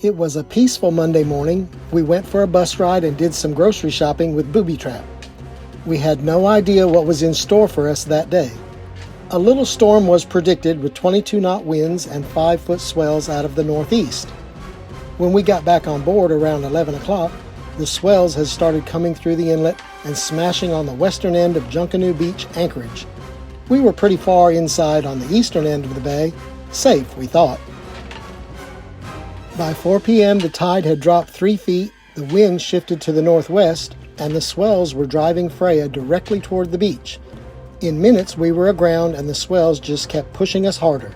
It was a peaceful Monday morning. We went for a bus ride and did some grocery shopping with Booby Trap. We had no idea what was in store for us that day. A little storm was predicted with 22-knot winds and 5-foot swells out of the northeast. When we got back on board around 11 o'clock, the swells had started coming through the inlet and smashing on the western end of Junkanoo Beach, anchorage. We were pretty far inside on the eastern end of the bay, safe, we thought. By 4 p.m., the tide had dropped 3 feet, the wind shifted to the northwest, and the swells were driving Freya directly toward the beach. In minutes, we were aground, and the swells just kept pushing us harder.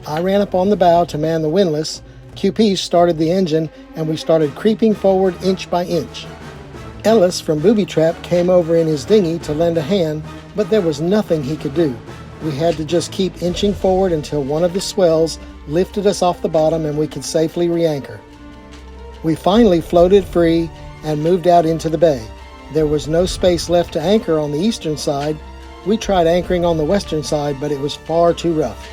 I ran up on the bow to man the windlass. QP started the engine, and we started creeping forward inch by inch. Ellis from Booby Trap came over in his dinghy to lend a hand, but there was nothing he could do. We had to just keep inching forward until one of the swells lifted us off the bottom and we could safely re-anchor. We finally floated free and moved out into the bay. There was no space left to anchor on the eastern side. We tried anchoring on the western side, but it was far too rough.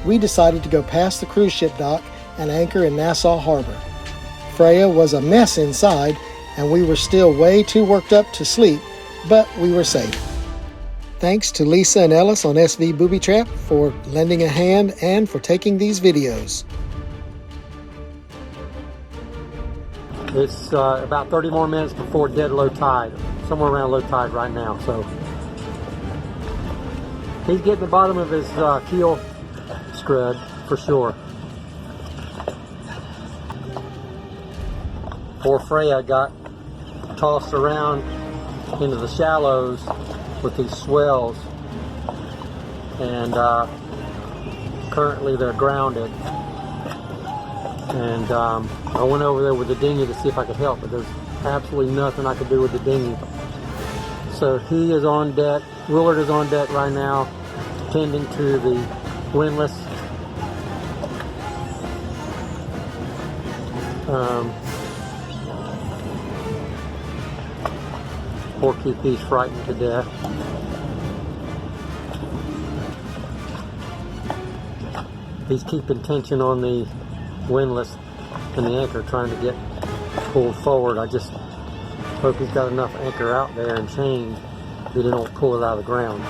We decided to go past the cruise ship dock and anchor in Nassau Harbor. Freya was a mess inside, and we were still way too worked up to sleep, but we were safe. Thanks to Lisa and Ellis on SV Booby Trap for lending a hand and for taking these videos. It's about 30 more minutes before dead low tide, somewhere around low tide right now. So he's getting the bottom of his keel screwed for sure. Poor Freya got tossed around into the shallows with these swells, and currently they're grounded. And I went over there with the dinghy to see if I could help, but there's absolutely nothing I could do with the dinghy. So he is on deck, Willard is on deck right now, tending to the windlass. Poor QP's frightened to death. He's keeping tension on the windlass and the anchor, trying to get pulled forward. I just hope he's got enough anchor out there and chain that he don't pull it out of the ground.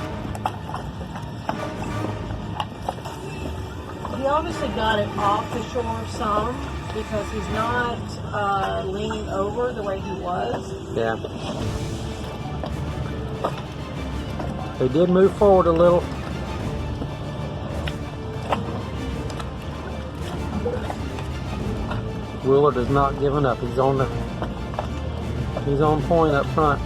He obviously got it off the shore some because he's not leaning over the way he was. Yeah. They did move forward a little. Willard is not giving up. He's on point up front.